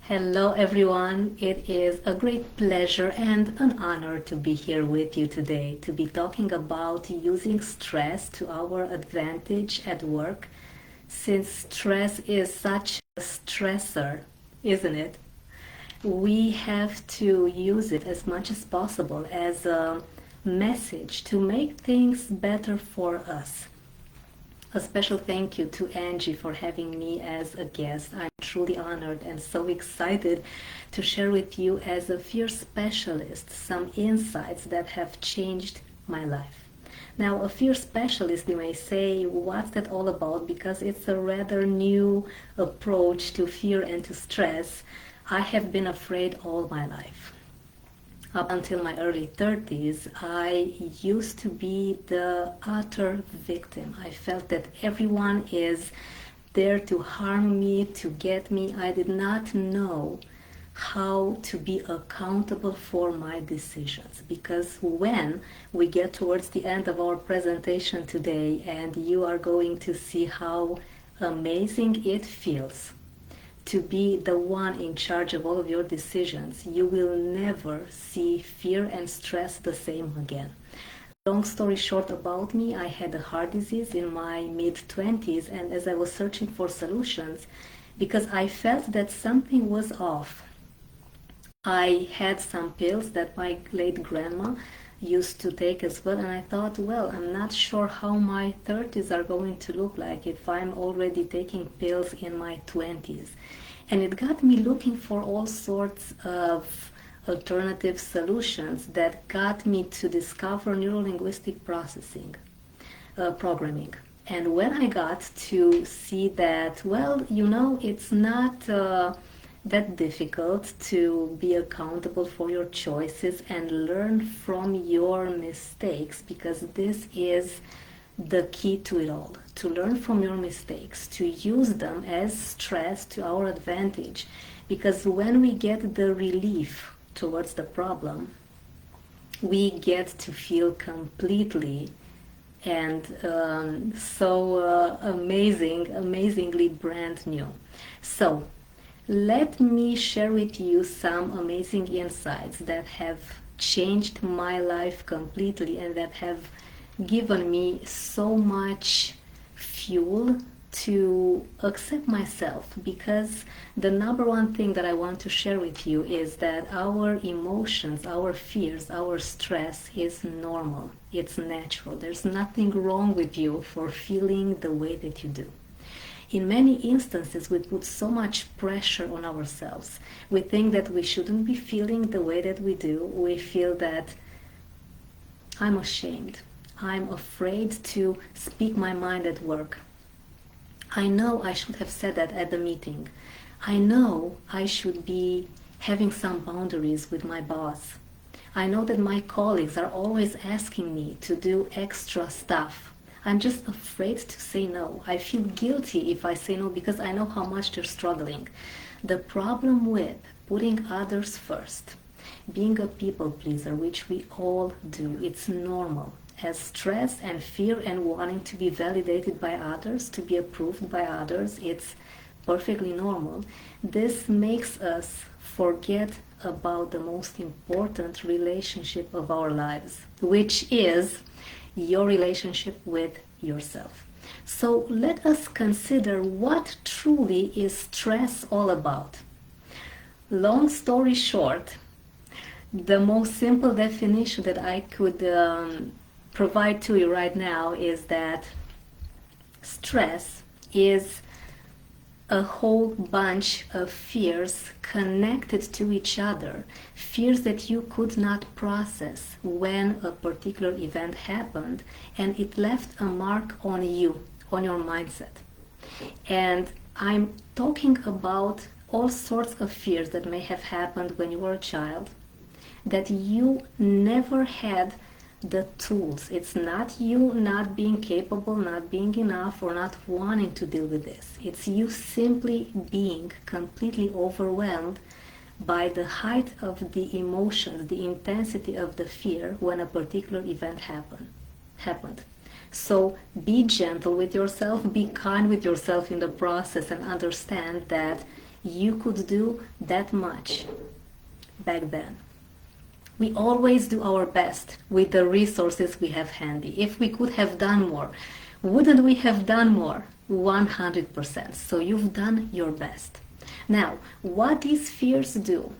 Hello, everyone. It is a great pleasure and an honor to be here with you today to be talking about using stress to our advantage at work, since stress is such a stressor, isn't it? We have to use it as much as possible as a message to make things better for us. A special thank you to Angie for having me as a guest. I'm truly honored and so excited to share with you, as a fear specialist, some insights that have changed my life. Now, a fear specialist, you may say, what's that all about? Because it's a rather new approach to fear and to stress. I have been afraid all my life. Up until my early 30s, I used to be the utter victim. I felt that everyone is there to harm me, to get me. I did not know how to be accountable for my decisions, because when we get towards the end of our presentation today, and you are going to see how amazing it feels to be the one in charge of all of your decisions, you will never see fear and stress the same again. Long story short about me, I had a heart disease in my mid-20s, and as I was searching for solutions, because I felt that something was off, I had some pills that my late grandma used to take as well, and I thought, well, I'm not sure how my 30s are going to look like if I'm already taking pills in my 20s. And it got me looking for all sorts of alternative solutions that got me to discover neurolinguistic processing, programming. And when I got to see that, well, it's not that difficult to be accountable for your choices and learn from your mistakes, because this is the key to it all, to learn from your mistakes, to use them as stress to our advantage, because when we get the relief towards the problem, we get to feel completely and amazingly brand new. So let me share with you some amazing insights that have changed my life completely and that have given me so much fuel to accept myself, because the number one thing that I want to share with you is that our emotions, our fears, our stress is normal. It's natural. There's nothing wrong with you for feeling the way that you do. In many instances, we put so much pressure on ourselves. We think that we shouldn't be feeling the way that we do. We feel that I'm ashamed. I'm afraid to speak my mind at work. I know I should have said that at the meeting. I know I should be having some boundaries with my boss. I know that my colleagues are always asking me to do extra stuff. I'm just afraid to say no. I feel guilty if I say no because I know how much they're struggling. The problem with putting others first, being a people pleaser, which we all do, it's normal. As stress and fear and wanting to be validated by others, to be approved by others, it's perfectly normal. This makes us forget about the most important relationship of our lives, which is your relationship with yourself. So let us consider what truly is stress all about. Long story short, the most simple definition that I could provide to you right now is that stress is a whole bunch of fears connected to each other, fears that you could not process when a particular event happened, and it left a mark on you, on your mindset. And I'm talking about all sorts of fears that may have happened when you were a child, that you never had the tools. It's not you not being capable, not being enough, or not wanting to deal with this. It's you simply being completely overwhelmed by the height of the emotions, the intensity of the fear when a particular event happened. So be gentle with yourself, be kind with yourself in the process, and understand that you could do that much back then. We always do our best with the resources we have handy. If we could have done more, wouldn't we have done more? 100%. So you've done your best. Now, what these fears do,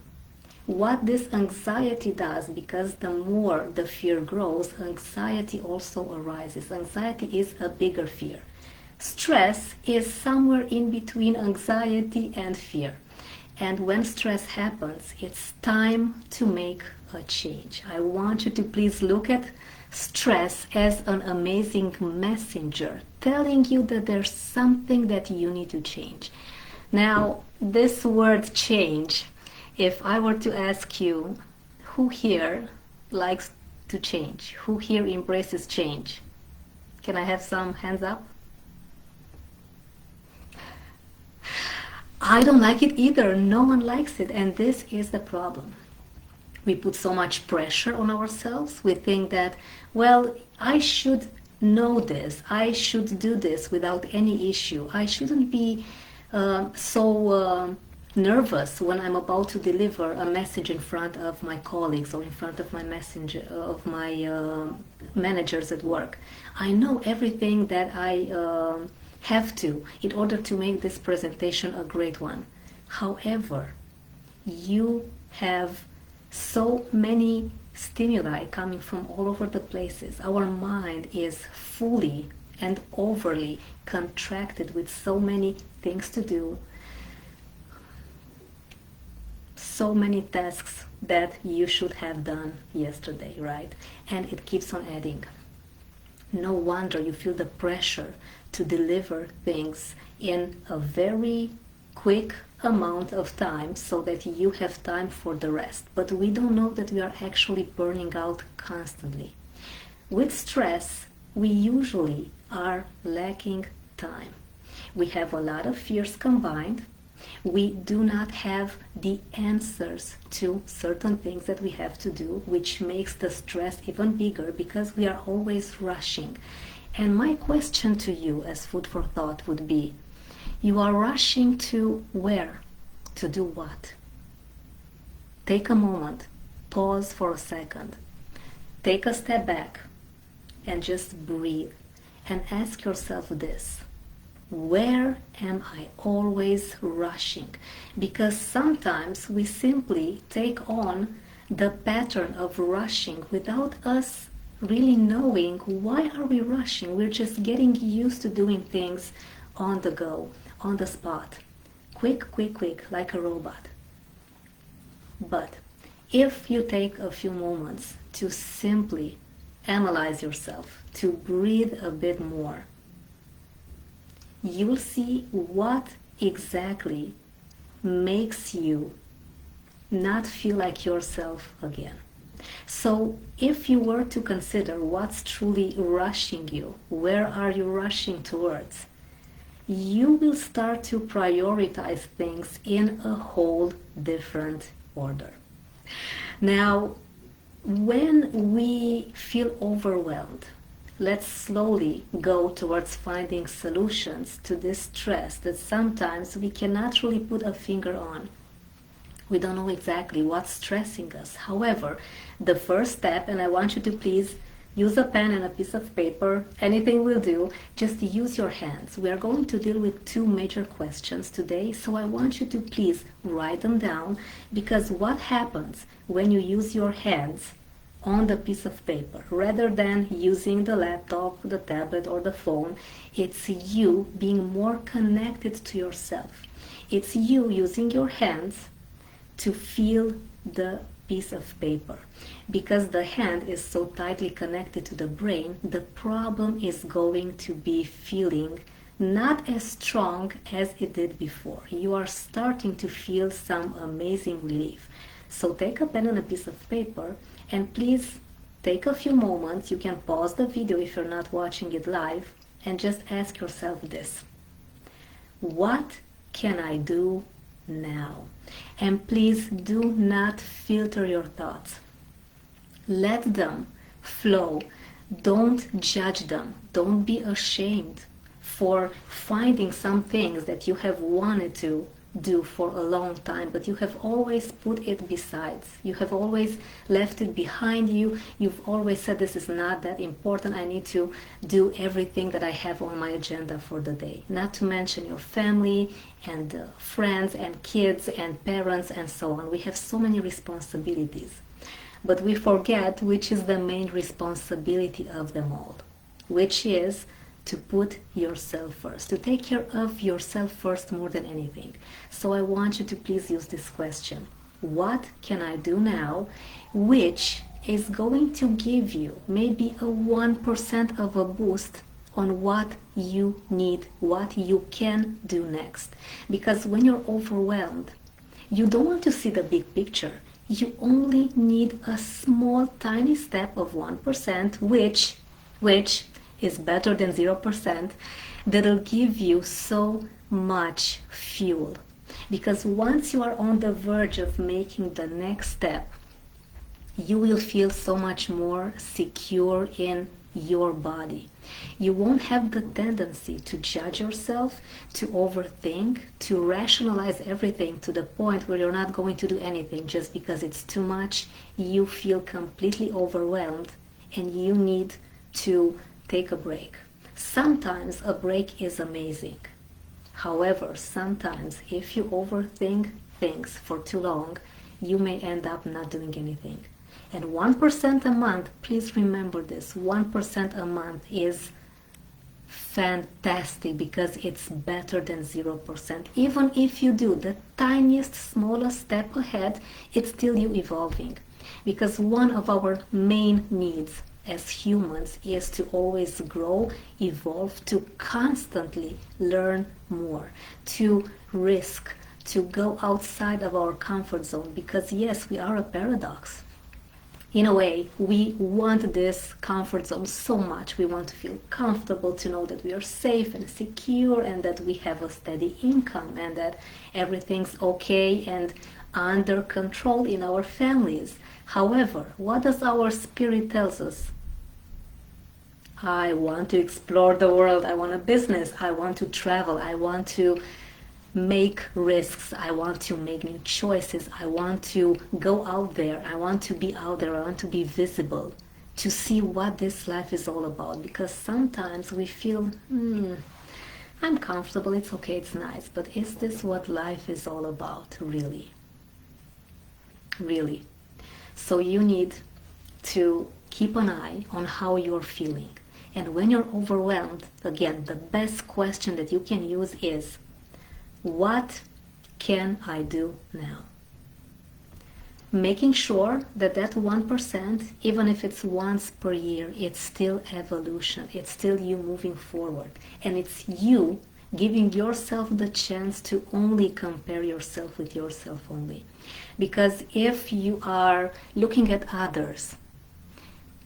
what this anxiety does, because the more the fear grows, anxiety also arises. Anxiety is a bigger fear. Stress is somewhere in between anxiety and fear. And when stress happens, it's time to make a change. I want you to please look at stress as an amazing messenger telling you that there's something that you need to change. Now, this word change, if I were to ask you, who here likes to change? Who here embraces change? Can I have some hands up? I don't like it either. No one likes it, and this is the problem. We put so much pressure on ourselves. We think that, well, I should know this. I should do this without any issue. I shouldn't be so nervous when I'm about to deliver a message in front of my colleagues or in front of my managers at work. I know everything that I have to in order to make this presentation a great one. However, you have so many stimuli coming from all over the places. Our mind is fully and overly contracted with so many things to do, so many tasks that you should have done yesterday, right? And it keeps on adding. No wonder you feel the pressure to deliver things in a very quick amount of time so that you have time for the rest. But we don't know that we are actually burning out constantly. With stress, we usually are lacking time. We have a lot of fears combined. We do not have the answers to certain things that we have to do, which makes the stress even bigger because we are always rushing. And my question to you as food for thought would be, you are rushing to where? To do what? Take a moment, pause for a second, take a step back and just breathe and ask yourself this. Where am I always rushing? Because sometimes we simply take on the pattern of rushing without us really knowing why are we rushing. We're just getting used to doing things on the go, on the spot. Quick, quick, quick, like a robot. But if you take a few moments to simply analyze yourself, to breathe a bit more, you will see what exactly makes you not feel like yourself again. So if you were to consider what's truly rushing you, where are you rushing towards, you will start to prioritize things in a whole different order. Now, when we feel overwhelmed, let's slowly go towards finding solutions to this stress that sometimes we cannot really put a finger on. We don't know exactly what's stressing us. However, the first step, and I want you to please use a pen and a piece of paper, anything will do, just use your hands. We are going to deal with two major questions today, so I want you to please write them down, because what happens when you use your hands on the piece of paper, rather than using the laptop, the tablet, or the phone, it's you being more connected to yourself. It's you using your hands to feel the piece of paper. Because the hand is so tightly connected to the brain, the problem is going to be feeling not as strong as it did before. You are starting to feel some amazing relief. So take a pen and a piece of paper, and please take a few moments. You can pause the video if you're not watching it live, and just ask yourself this. What can I do now? And please do not filter your thoughts. Let them flow. Don't judge them. Don't be ashamed for finding some things that you have wanted to do for a long time, but you have always put it besides. You have always left it behind you. You've always said, this is not that important. I need to do everything that I have on my agenda for the day. Not to mention your family and friends and kids and parents and so on. We have so many responsibilities. But we forget which is the main responsibility of them all, which is to put yourself first, to take care of yourself first more than anything. So I want you to please use this question. What can I do now which is going to give you maybe a 1% of a boost on what you need, what you can do next? Because when you're overwhelmed, you don't want to see the big picture. You only need a small, tiny step of 1%, which is better than 0%, that'll give you so much fuel. Because once you are on the verge of making the next step, you will feel so much more secure in your body. You won't have the tendency to judge yourself, to overthink, to rationalize everything to the point where you're not going to do anything just because it's too much. You feel completely overwhelmed and you need to take a break. Sometimes a break is amazing. However, sometimes if you overthink things for too long, you may end up not doing anything. And 1% a month, please remember this, 1% a month is fantastic because it's better than 0%. Even if you do the tiniest, smallest step ahead, it's still you evolving. Because one of our main needs as humans is to always grow, evolve, to constantly learn more, to risk, to go outside of our comfort zone. Because yes, we are a paradox. In a way, we want this comfort zone so much. We want to feel comfortable, to know that we are safe and secure and that we have a steady income and that everything's okay and under control in our families. However, what does our spirit tells us? I want to explore the world. I want a business. I want to travel. I want to make risks. I want to make new choices. I want to go out there. I want to be out there. I want to be visible, to see what this life is all about. Because sometimes we feel, I'm comfortable, it's okay, it's nice. But is this what life is all about, really? Really. So you need to keep an eye on how you're feeling. And when you're overwhelmed, again, the best question that you can use is, what can I do now? Making sure that that 1%, even if it's once per year, it's still evolution. It's still you moving forward. And it's you giving yourself the chance to only compare yourself with yourself only. Because if you are looking at others,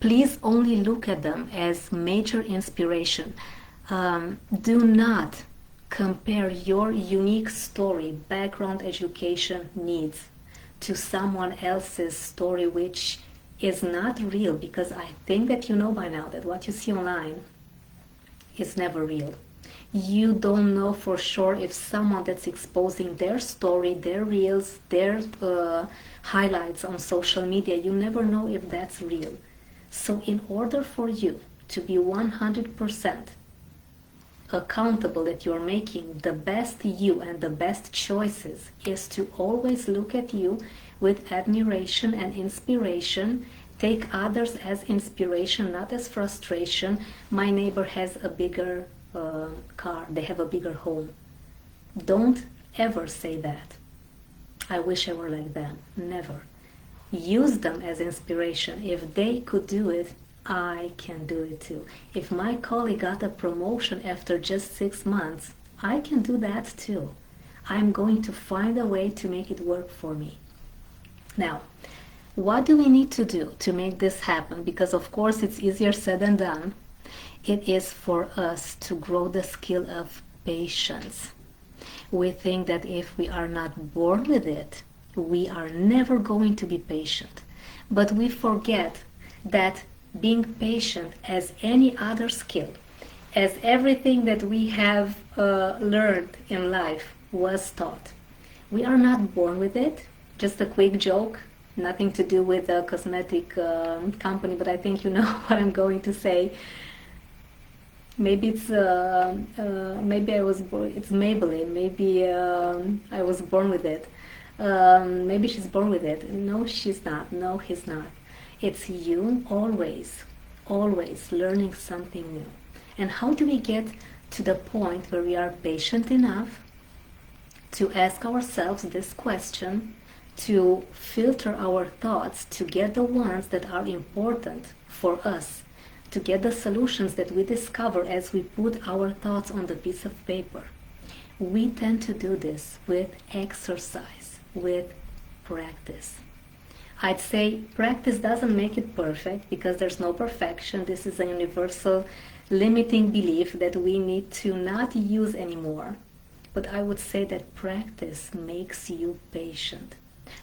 please only look at them as major inspiration. Do not compare your unique story, background, education, needs to someone else's story which is not real, because I think that you know by now that what you see online is never real. You don't know for sure if someone that's exposing their story, their reels, their highlights on social media, you never know if that's real. So in order for you to be 100% accountable that you're making the best you and the best choices, is to always look at you with admiration and inspiration. Take others as inspiration, not as frustration. My neighbor has a bigger car, they have a bigger home. Don't ever say that. I wish I were like them. Never. Use them as inspiration. If they could do it, I can do it too. If my colleague got a promotion after just 6 months, I can do that too. I'm going to find a way to make it work for me. Now, what do we need to do to make this happen? Because of course it's easier said than done. It is for us to grow the skill of patience. We think that if we are not born with it, we are never going to be patient. But we forget that being patient, as any other skill, as everything that we have learned in life was taught. We are not born with it. Just a quick joke, nothing to do with a cosmetic company, but I think you know what I'm going to say. Maybe maybe it's Maybelline. Maybe I was born with it. Maybe she's born with it. No, she's not. No, he's not. It's you always, always learning something new. And how do we get to the point where we are patient enough to ask ourselves this question, to filter our thoughts, to get the ones that are important for us, to get the solutions that we discover as we put our thoughts on the piece of paper? We tend to do this with exercise, with practice. I'd say practice doesn't make it perfect because there's no perfection. This is a universal limiting belief that we need to not use anymore. But I would say that practice makes you patient.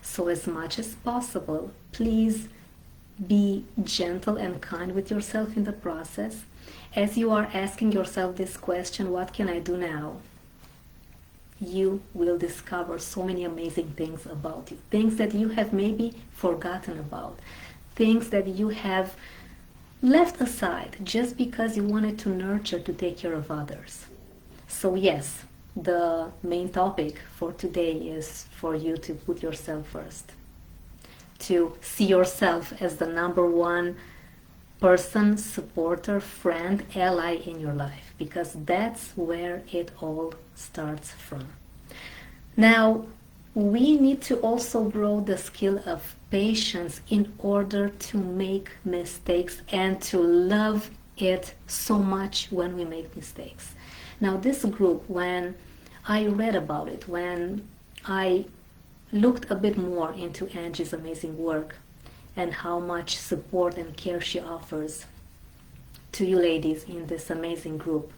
So as much as possible, please be gentle and kind with yourself in the process. As you are asking yourself this question, what can I do now? You will discover so many amazing things about you. Things that you have maybe forgotten about. Things that you have left aside just because you wanted to nurture, to take care of others. So yes, the main topic for today is for you to put yourself first. To see yourself as the number one person, supporter, friend, ally in your life, because that's where it all starts from. Now, we need to also grow the skill of patience in order to make mistakes and to love it so much when we make mistakes. Now, this group, when I read about it, when I looked a bit more into Angie's amazing work and how much support and care she offers to you ladies in this amazing group,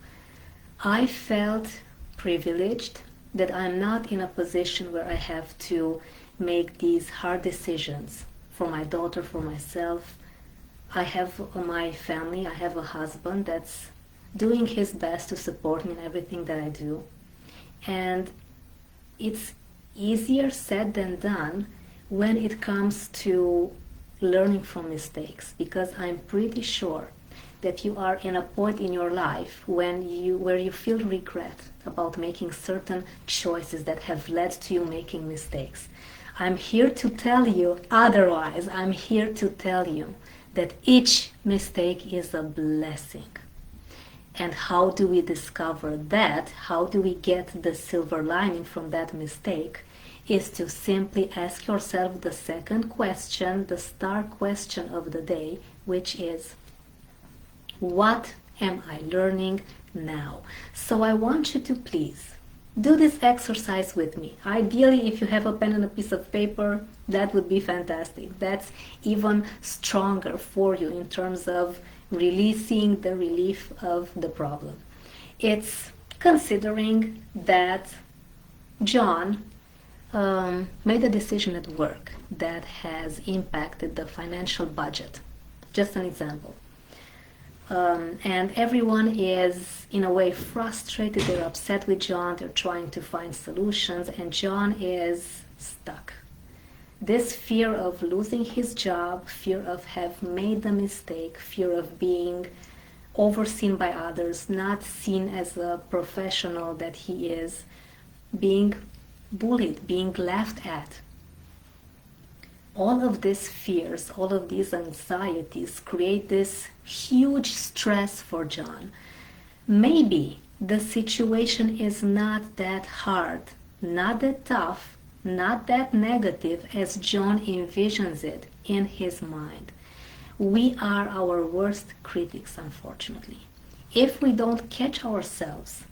I felt privileged that I'm not in a position where I have to make these hard decisions for my daughter, for myself. I have my family, I have a husband that's doing his best to support me in everything that I do. And it's easier said than done when it comes to learning from mistakes, because I'm pretty sure that you are in a point in your life where you feel regret about making certain choices that have led to you making mistakes. I'm here to tell you otherwise. I'm here to tell you that each mistake is a blessing. And how do we discover that? How do we get the silver lining from that mistake? Is to simply ask yourself the second question, the star question of the day, which is, what am I learning now? So I want you to please do this exercise with me. Ideally, if you have a pen and a piece of paper, that would be fantastic. That's even stronger for you in terms of releasing the relief of the problem. It's considering that John made a decision at work that has impacted the financial budget. Just an example. And everyone is in a way frustrated, they're upset with John, they're trying to find solutions, and John is stuck. This fear of losing his job, fear of having made the mistake, fear of being overseen by others, not seen as a professional that he is, being bullied, being laughed at. All of these fears, all of these anxieties create this huge stress for John. Maybe the situation is not that hard, not that tough, not that negative as John envisions it in his mind. We are our worst critics, unfortunately. If we don't catch ourselves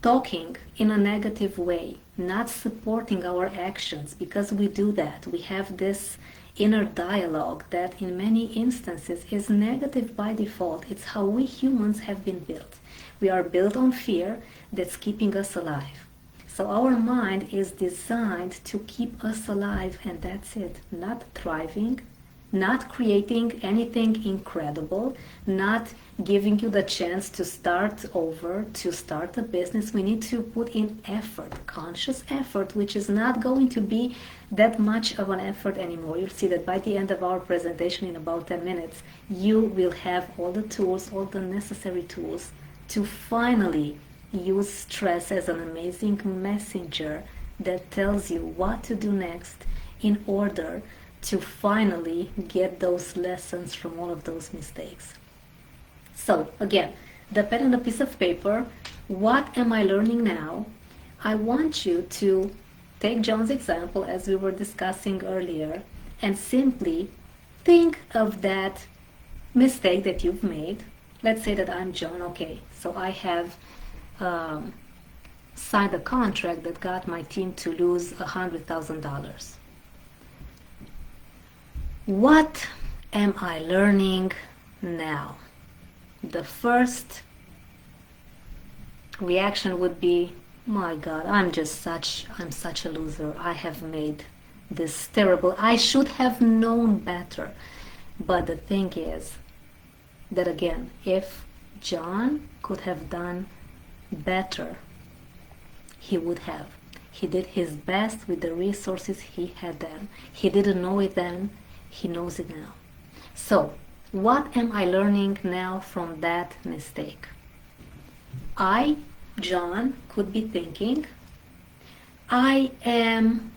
talking in a negative way, not supporting our actions, because we do that. We have this inner dialogue that in many instances is negative by default. It's how we humans have been built. We are built on fear that's keeping us alive. So our mind is designed to keep us alive, and that's it. Not thriving, not creating anything incredible, not giving you the chance to start over, to start a business. We need to put in effort, conscious effort, which is not going to be that much of an effort anymore. You'll see that by the end of our presentation in about 10 minutes, you will have all the tools, all the necessary tools to finally use stress as an amazing messenger that tells you what to do next in order to finally get those lessons from all of those mistakes. So again, the pen and a piece of paper, what am I learning now? I want you to take John's example as we were discussing earlier and simply think of that mistake that you've made. Let's say that I'm John. Okay, so I have signed a contract that got my team to lose $100,000. What am I learning now? The first reaction would be, my God, I'm such a loser. I have made this terrible. I should have known better. But the thing is that again, if John could have done better, he would have. He did his best with the resources he had then. He didn't know it then. He knows it now. So, what am I learning now from that mistake? I, John, could be thinking, I am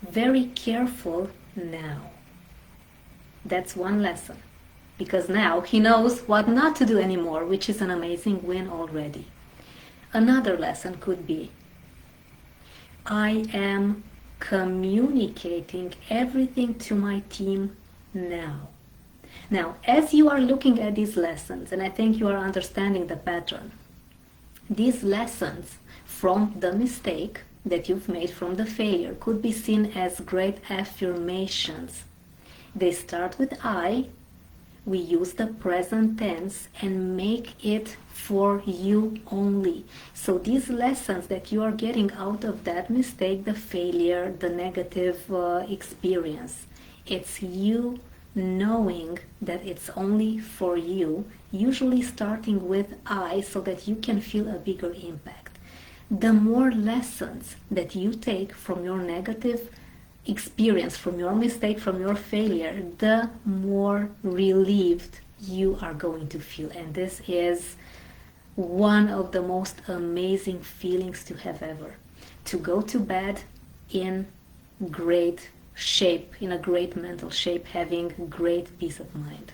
very careful now. That's one lesson. Because now he knows what not to do anymore, which is an amazing win already. Another lesson could be, I am communicating everything to my team now. Now, as you are looking at these lessons, and I think you are understanding the pattern, these lessons from the mistake that you've made, from the failure, could be seen as great affirmations. They start with I. We use the present tense and make it for you only. So these lessons that you are getting out of that mistake, the failure, the negative experience, it's you knowing that it's only for you, usually starting with I, so that you can feel a bigger impact. The more lessons that you take from your negative experience, from your mistake, from your failure, the more relieved you are going to feel. And this is one of the most amazing feelings to have ever. To go to bed in great shape, in a great mental shape, having great peace of mind.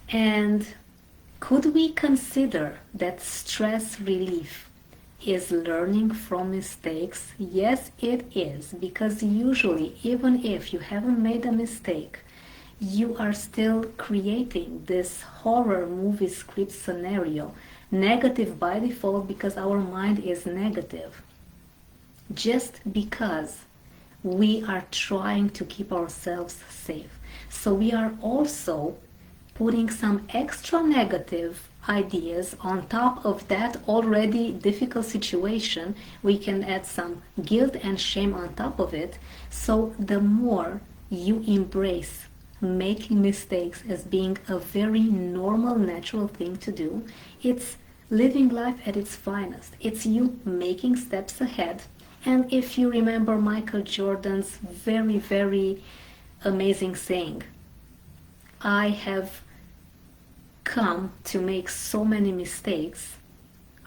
And could we consider that stress relief is learning from mistakes? Yes, it is, because usually, even if you haven't made a mistake, you are still creating this horror movie script scenario, negative by default, because our mind is negative. Just because we are trying to keep ourselves safe. So we are also putting some extra negative ideas on top of that already difficult situation. We can add some guilt and shame on top of it. So the more you embrace making mistakes as being a very normal, natural thing to do, it's living life at its finest. It's you making steps ahead. And if you remember Michael Jordan's very, very amazing saying, I have come to make so many mistakes,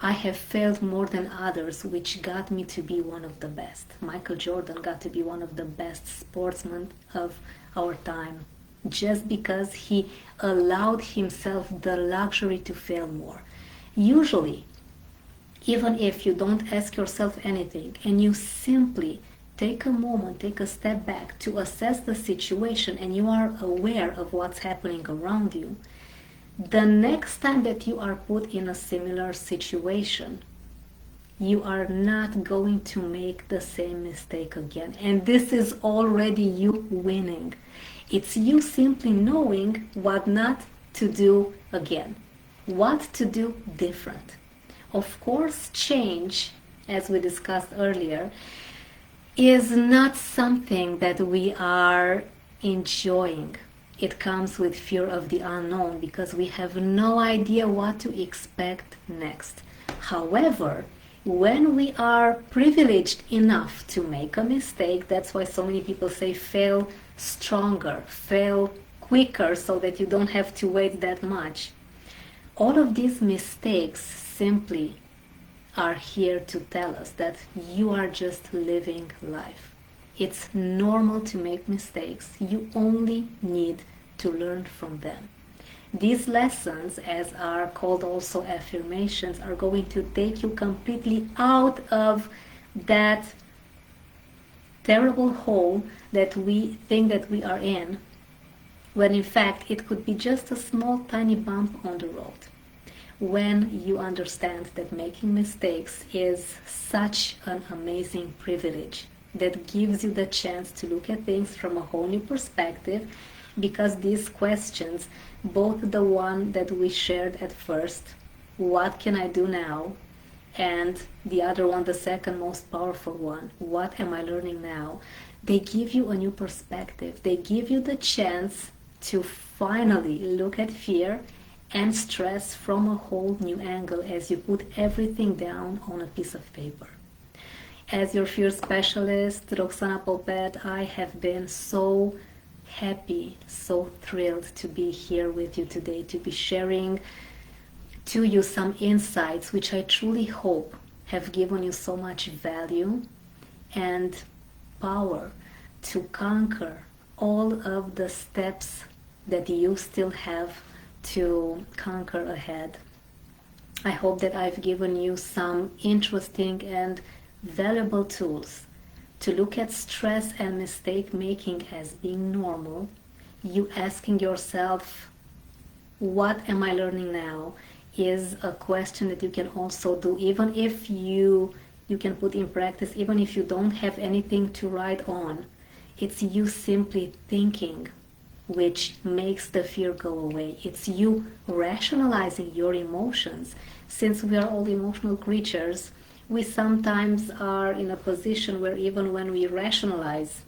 I have failed more than others, which got me to be one of the best. Michael Jordan got to be one of the best sportsmen of our time, just because he allowed himself the luxury to fail more. Usually, even if you don't ask yourself anything and you simply take a moment, take a step back to assess the situation, and you are aware of what's happening around you, the next time that you are put in a similar situation, you are not going to make the same mistake again. And this is already you winning. It's you simply knowing what not to do again, what to do different. Of course, change, as we discussed earlier, is not something that we are enjoying. It comes with fear of the unknown because we have no idea what to expect next. However, when we are privileged enough to make a mistake, that's why so many people say fail stronger, fail quicker so that you don't have to wait that much. All of these mistakes simply are here to tell us that you are just living life. It's normal to make mistakes. You only need to learn from them. These lessons, as are called also affirmations, are going to take you completely out of that terrible hole that we think that we are in, when in fact it could be just a small tiny bump on the road. When you understand that making mistakes is such an amazing privilege that gives you the chance to look at things from a whole new perspective, because these questions, both the one that we shared at first, what can I do now, and the other one, the second most powerful one, what am I learning now, they give you a new perspective. They give you the chance to finally look at fear and stress from a whole new angle as you put everything down on a piece of paper. As your fear specialist, Roxana Popet, I have been so happy, so thrilled to be here with you today, to be sharing to you some insights which I truly hope have given you so much value and power to conquer all of the steps that you still have to conquer ahead. I hope that I've given you some interesting and valuable tools to look at stress and mistake making as being normal. You asking yourself, what am I learning now, is a question that you can also do, even if you can put in practice, even if you don't have anything to write on. It's you simply thinking which makes the fear go away. It's you rationalizing your emotions. Since we are all emotional creatures, we sometimes are in a position where even when we rationalize,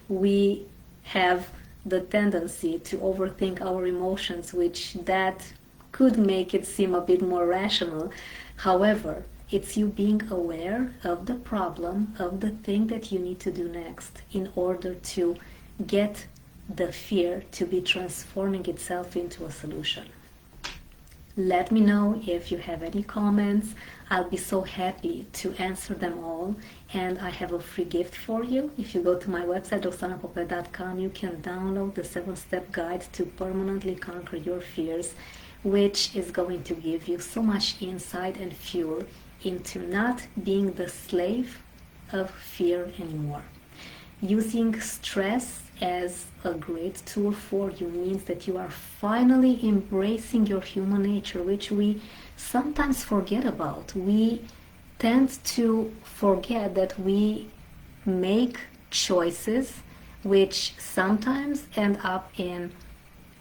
we have the tendency to overthink our emotions, which that could make it seem a bit more rational. However, it's you being aware of the problem, of the thing that you need to do next in order to get the fear to be transforming itself into a solution. Let me know if you have any comments. I'll be so happy to answer them all. And I have a free gift for you. If you go to my website, roxanapopet.com, you can download the 7-step guide to permanently conquer your fears, which is going to give you so much insight and fuel into not being the slave of fear anymore. Using stress as a great tool for you means that you are finally embracing your human nature, which we sometimes forget about. We tend to forget that we make choices which sometimes end up in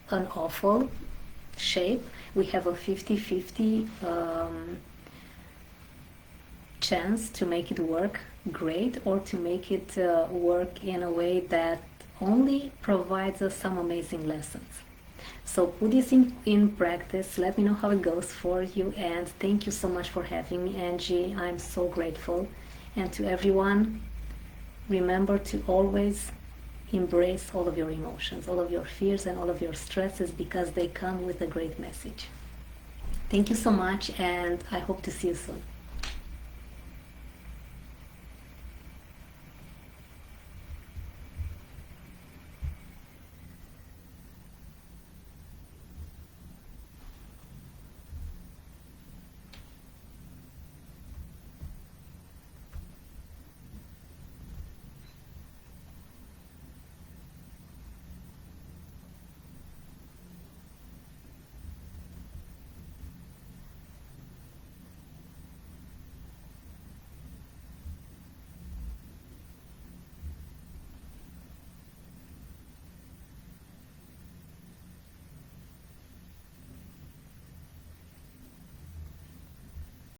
an awful shape. We have a 50-50 chance to make it work great, or to make it work in a way that only provides us some amazing lessons. So put this in practice. Let me know how it goes for you, and thank you so much for having me, Angie. I'm so grateful. And to everyone, remember to always embrace all of your emotions, all of your fears and all of your stresses, because they come with a great message. Thank you so much, and I hope to see you soon.